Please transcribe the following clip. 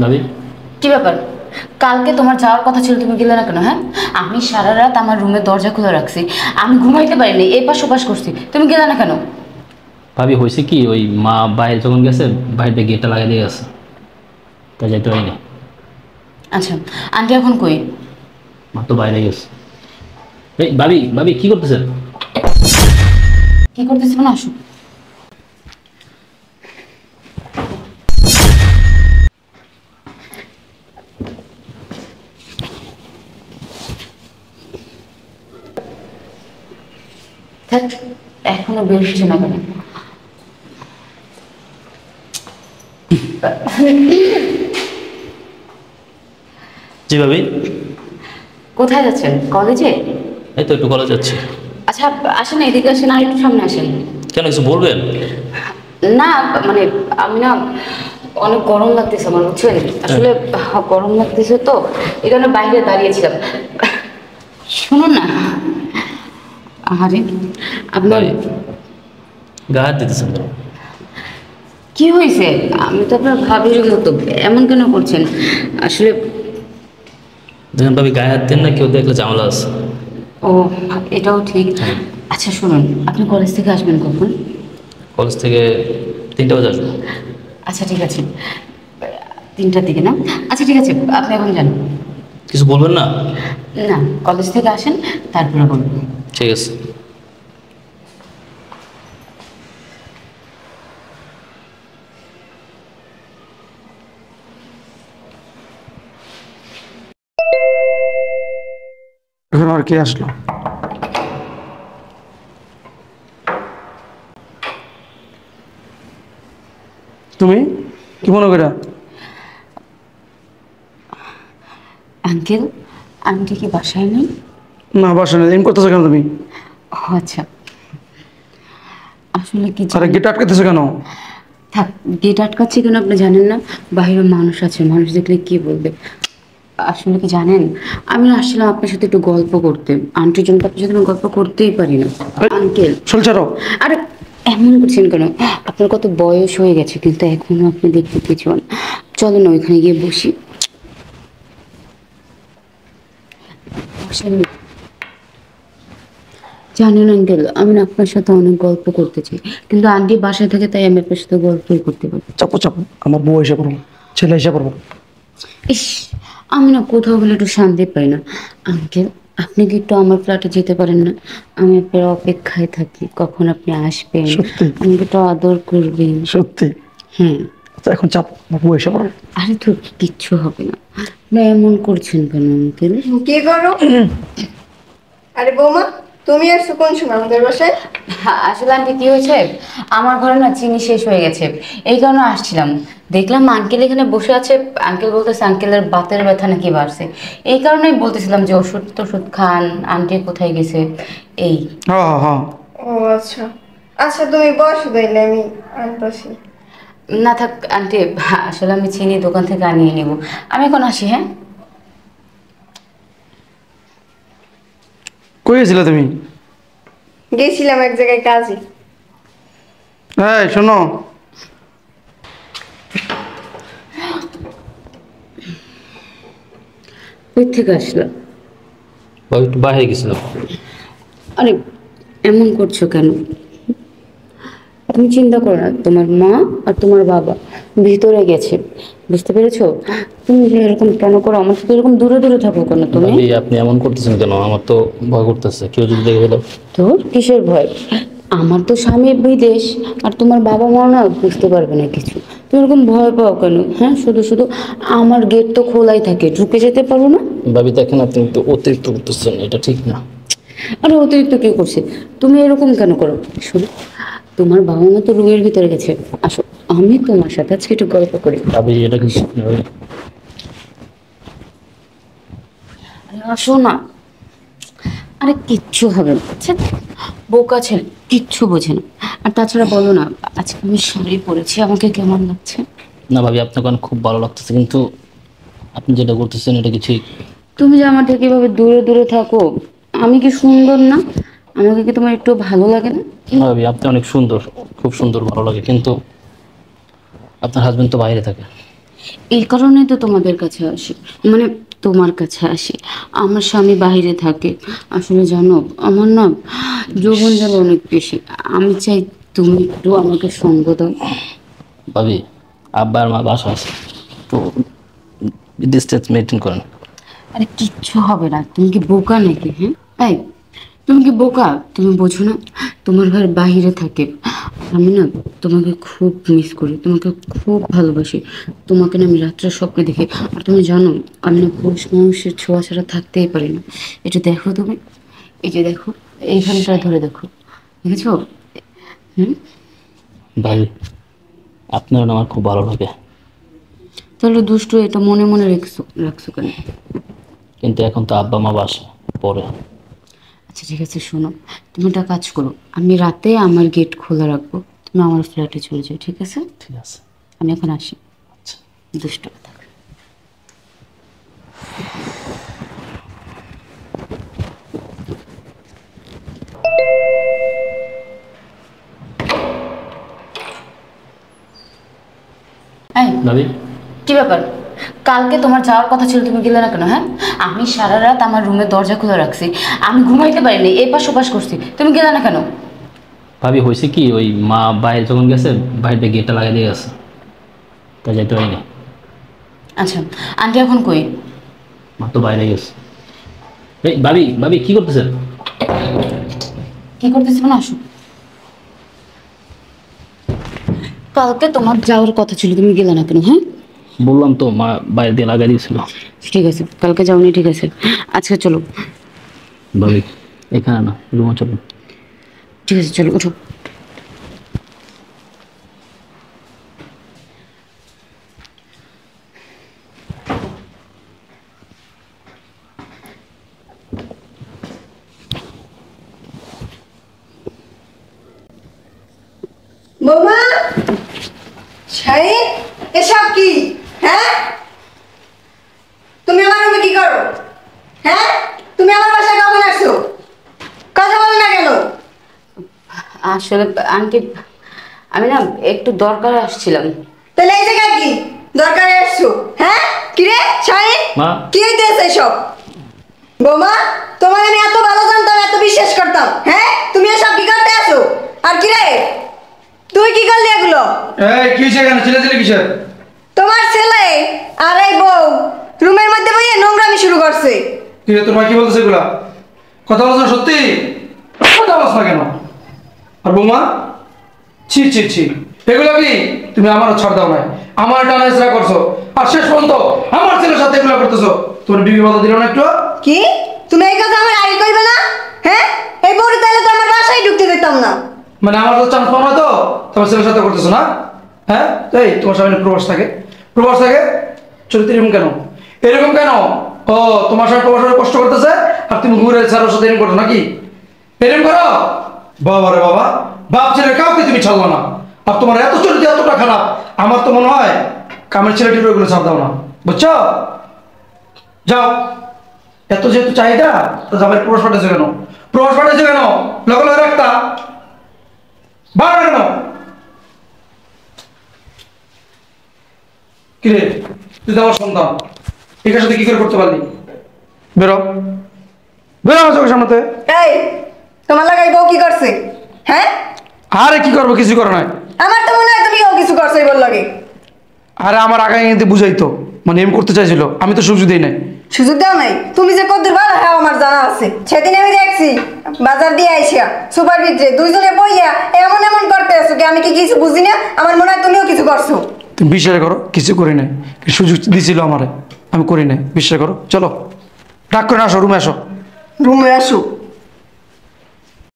ভাবি কি ব্যাপার? কালকে তোমার যাওয়ার কথা ছিল, তুমি গেলে না কেন? হ্যাঁ, আমি সারা রাত আমার রুমের দরজা খুলে রাখছি, আমি ঘুমাইতে পারিনি, এপাশ ওপাশ করছি, তুমি গেলে না কেন? ভাবি হয়েছে কি, ওই মা বাইরে যখন গেছে, বাইরে গেটটা লাগিয়ে দিয়ে গেছে, তাই যাইতে পারিনি। আচ্ছা, আন্টি এখন কই? মা তো বাইরে গেছে। এই ভাবি ভাবি কি করতেছেন? কি করতেছি না, আসো। ধ্যাৎ, এখনো বের হচ্ছে না কেন? জি ভাবি। কোথায় যাচ্ছেন? কলেজে? এই তো একটু কলেজ যাচ্ছি। আচ্ছা, আসেন এদিকে, আসেন আর একটু সামনে আসেন। কেন, কিছু বলবেন? না, মানে আমি না, অনেক গরম লাগতেছে আমার, বুঝছেন? আসলে গরম লাগতেছে তো, এই কারণে বাইরে দাঁড়িয়েছিলাম। শুনুন না, আরে আপনার ভাই গা হাত দিতেছেন কেন? কি হয়েছে? আমি তো আপনার ভাবির মতো, এমন কেন করছেন? আসলে দেখেন ভাবি, গায়ে হাত দেন না, কেউ দেখলে ঝামেলা আছে। ও, এটাও ঠিক। আচ্ছা শুনুন, আপনি কলেজ থেকে আসবেন কখন? কলেজ থেকে 3টা বাজে আসবো। আচ্ছা ঠিক আছে, 3টার দিকে না? আচ্ছা ঠিক আছে, আপনি এখন যান। কিছু বলবেন না? না, কলেজ থেকে আসেন, তারপরে বলবো। ঠিক আছে। এখন আর কে আসলো? তুমি কি মনে করে? আঙ্কেল, আন্টি কি বাসায় নেই? না, বাসা নেই। এম করতেছো কেন তুমি? ও আচ্ছা, আসলে কি আরে জানেন? গেট আটকাতেছো কেন? থাক, গেট আটকাচ্ছি কেন আপনি জানেন না? বাইরে মানুষ আছে, মানুষ দেখলে কি বলবে? আসলে কি জানেন, আমি না আসছিলাম আপনার সাথে একটু গল্প করতে। আন্টির জন্য তো আপনার সাথে আমি গল্প করতেই পারি না। আঙ্কেল, শোল ছাড়ো। আরে এমন করছেন কেন? আপনার কত বয়স হয়ে গেছে, কিন্তু এখনো আপনি দেখতে কিছু হন। চলেন না, ওইখানে গিয়ে বসি। বসেন। জানেন আঙ্কেল, আমি না আপনার সাথে অনেক গল্প করতে চাই, কিন্তু আন্টি বাসায় থাকে, তাই আমি আপনার সাথে গল্পই করতে পারি। চাপো চাপো, আমার বউ এসে পড়বো, ছেলে এসে পড়বো। ইস, আমি না কোথাও গেলে একটু শান্তি পাই না। আঙ্কেল, আপনি কি একটু আমার ফ্ল্যাটে যেতে পারেন না? আমি আপনার অপেক্ষায় থাকি, কখন আপনি আসবেন, সত্যি? আমাকে একটু আদর করবেন। সত্যি? হ্যাঁ। আচ্ছা এখন চাপো, আমার বউ এসে পড়বো। আরে তো কিচ্ছু হবে না, না এমন করছেন কেন আঙ্কেল? কি করো? আরে বৌমা, তুমি আসছো কোন সময় আমাদের বাসায়? আসলে আন্টি কি হয়েছে, আমার ঘরে না চিনি শেষ হয়ে গেছে, এই কারণে আসছিলাম। দেখলাম আঙ্কেল এখানে বসে আছে, আঙ্কেল বলতেছে আঙ্কেলের বাতের ব্যথা নাকি বাড়ছে। এই কারণেই বলতেছিলাম যে ওষুধ টষুধ খান, আন্টি কোথায় গেছে এই। হ্যাঁ হ্যাঁ হ্যাঁ। ও আচ্ছা, আচ্ছা তুমি বসো তাইলে, আমি আনতাছি। না থাক আন্টি, আসলে আমি চিনি দোকান থেকে আনিয়ে নিব। আমি এখন আসি, হ্যাঁ? কই গেছিলে তুমি? গেছিলাম এক জায়গায় কাজে। এই শোনো, কই থেকে আসলাম? ভাবি একটু বাইরে গেছিলাম। আরে এমন করছো কেন? তুমি চিন্তা করো না, তোমার মা আর তোমার বাবা ভিতরে গেছে, বুঝতে পেরেছো? তুমি যে এরকম কেন করো, আমার সাথে এরকম দূরে দূরে থাকো কেন তুমি? ভাবি আপনি এমন করতেছেন কেন? আমার তো ভয় করতেছে, কেউ যদি দেখে ফেলো। তোর কিসের ভয়? আমার তো স্বামী বিদেশ, আর তোমার বাবা মা না বুঝতে পারবে না কিছু। তুমি এরকম ভয় পাও কেন? হ্যাঁ, শুধু শুধু আমার গেট তো খোলাই থাকে, ঢুকে যেতে পারো না? ভাবি দেখেন, আপনি একটু অতিরিক্ত করতেছেন, এটা ঠিক না। আরে অতিরিক্ত কি করছে? তুমি এরকম কেন করো? শোনো, তোমার বাবা মা তো রুমের ভিতরে গেছে, আসো আমি তোমার সাথে আজকে একটু গল্প করি। ভাবি এটা কিন্তু ঠিক না ভাবি। আরে আসো না। আরে কিচ্ছু হবে না, আচ্ছা, বোকা ছেলে, কিচ্ছু বোঝে না। আর তাছাড়া বলো না, আজকে আমি শাড়ি পরেছি, আমাকে কেমন লাগছে? না ভাবি, আপনাকে অনেক খুব ভালো লাগতেছে, কিন্তু আপনি যেটা করতেছেন এটা কি ঠিক? তুমি যে আমার থেকে এভাবে দূরে দূরে থাকো, আমি কি সুন্দর না? আমাকে কি তোমার একটু ভালো লাগে না? না ভাবি, আপনি অনেক সুন্দর, খুব সুন্দর, ভালো লাগে, কিন্তু আপনার হাজবেন্ড তো বাইরে থাকে। এই কারণেই তো তোমাদের কাছে আসি, মানে তোমার কাছে আসি। আমার স্বামী বাইরে থাকে, আসলে জানো আমার না যৌবন জল অনেক বেশি। আমি চাই তুমি একটু আমাকে সঙ্গ দাও। ভাবি, আব্বা আর মা বাসা আছে, তো ডিস্টেন্স মেনটেন করেন। আরে কিচ্ছু হবে না, তুমি কি বোকা নাকি? হ্যাঁ এই, তুমি কি বোকা? তুমি বোঝো না তোমার ভাই বাইরে থাকে। আমি না তোমাকে খুব মিস করি, তোমাকে খুব ভালোবাসি। তোমাকে না আমি রাত্রে স্বপ্নে দেখি। আর তুমি জানো আমি না পুরুষ মানুষের ছোঁয়া ছাড়া থাকতেই পারি না। এটা দেখো তুমি, এই যে দেখো, এইখানটা ধরে দেখো, দেখেছো? হুম, ভাবি, আপনার আমার খুব ভালো লাগে, তাহলে দুষ্টু এটা মনে মনে রাখছো রাখছো কেন? কিন্তু এখন তো আব্বা মা বাসা পরে। আচ্ছা ঠিক আছে, শোনো, তুমি একটা কাজ করো, আমি রাতে আমার গেট খোলা রাখবো, তুমি আমার ফ্ল্যাটে চলে যাও, ঠিক আছে? ঠিক আছে। আমি এখন আসি। আচ্ছা। দুষ্ট কথা। এই, ভাবি, কি ব্যাপার? কালকে তোমার যাওয়ার কথা ছিল, তুমি গেলে না কেন? হ্যাঁ, আমি সারা রাত আমার রুমের দরজা খোলা রাখছি, আমি ঘুমাইতে পারিনি, এপাশ ওপাশ করছি, তুমি গেলে না কেন? ভাবি হয়েছে কি, ওই মা বাইরে যখন গেছে বাইরে গেটটা লাগাই দিয়ে গেছে, তাই যাইতে পারিনি। আচ্ছা, আন্টি এখন কই? মা তো বাইরে গেছে। এই ভাবি, ভাবি কি করতেছেন? কি করতেছো না? আসো। কালকে তোমার যাওয়ার কথা ছিল, তুমি গেলে না কেন? হ্যাঁ, বললাম তো, মা বাইরে দিয়ে লাগাই দিয়েছিল। ঠিক আছে, কালকে যাওনি, ঠিক আছে, আজকে চলো। ভাবি, এখানে না, রুমে চলুন। ঠিক আছে, চলো, ওঠো। বৌমা, শাহিন, এসব কি? হ্যাঁ, তুমি আমার রুমে কি করো? হ্যাঁ, তুমি আমার বাসায় কখন আসছো? কথা বলো না কেন? আসলে আন্টি, আমি না একটু দরকার আসছিলাম। তাহলে এই জায়গায় কি দরকারে আসছো? হ্যাঁ, কি রে শাহিন, মা। কি হইতেছে এসব? বৌমা, তোমার আমি এত ভালো জানতাম, এত বিশ্বাস করতাম, হ্যাঁ, তুমি এসব কি করতে আসো? আর কি রে, তুই কি করলি এগুলো? এই কি হয়েছে এখানে, ছেলে কিসের? তোমার ছেলে আর এই বউ রুমের মধ্যে বইয়ে নোংরামি শুরু করছে। কি রে, তোর মা কি বলতেছে এগুলা? কথা বলছ না সত্যি? কথা বলছ না কেন? আর বৌমা, ছি ছি ছি, এগুলো কি? তুমি আমারও ছাড় দাও নাই, আমার টানা ইসরা করছো, আর শেষ পর্যন্ত আমার ছেলের সাথে এগুলো করতেছো। তোমার বিবি বাধা দিল না একটু? কি, তুমি এই কথা আমার আগে কইবে না? হ্যাঁ, এই বউর তাহলে তো আমার বাসায় ঢুকতে দিতাম না। মানে আমার তো চান্স পাও না, তো তোমার ছেলের সাথে করতেছো না? হ্যাঁ, এই তোমার সামনে প্রবাস থাকে, প্রবাস থাকে, চরিত্র এরকম কেন? এরকম কেন? ও, তোমার সাথে প্রবাস হয়ে কষ্ট করতেছে, আর তুমি ঘুরে স্যারের সাথে এরকম করো নাকি? এরকম করো? বাবা রে বাবা, বাপ ছেলে কাউকে তুমি ছাড়লো না, আর তোমার এত চরিত্র এতটা খারাপ, আমার তো মনে হয় কামের ছেলেটির ওইগুলো ছাড় দাও না, বুঝছো? যাও, এত যেহেতু চাহিদা, তো জামাই প্রবাস পাঠাইছো কেন? প্রবাস পাঠাইছো কেন? লগে লগে রাখতা বার কেন? কিরে, তুই তো আমার সন্তান, এটার সাথে কি করে করতে পারলি? বেরো, বেরো আমার চোখের সামনেতে। এই, তোমার লাগাই বউ কি করছে? হ্যাঁ, আরে কি করবো, কিছু করো নাই। আমার তো মনে হয় তুমি ও কিছু করছো এই বল লাগে। আরে আমার আগে কিন্তু বুঝাইতো, মানে এম করতে চাইছিল, আমি তো সুযোগ দিই নাই। সুযোগ দাও নাই? তুমি যে কদ্দুর ভালো, হ্যাঁ আমার জানা আছে। সেদিন আমি দেখছি বাজার দিয়ে আইসা সুপার ভিতরে দুইজনে বইয়া এমন এমন করতে আছো কি, আমি কি কিছু বুঝি না? আমার মনে হয় তুমিও কিছু করছো। তুমি বিশ্বাস করো, কিছু করি নাই, সুযোগ দিছিল আমারে, আমি করি নাই, বিশ্বাস করো। চলো, রাগ করে না, আসো রুমে আসো। রুমে আসো?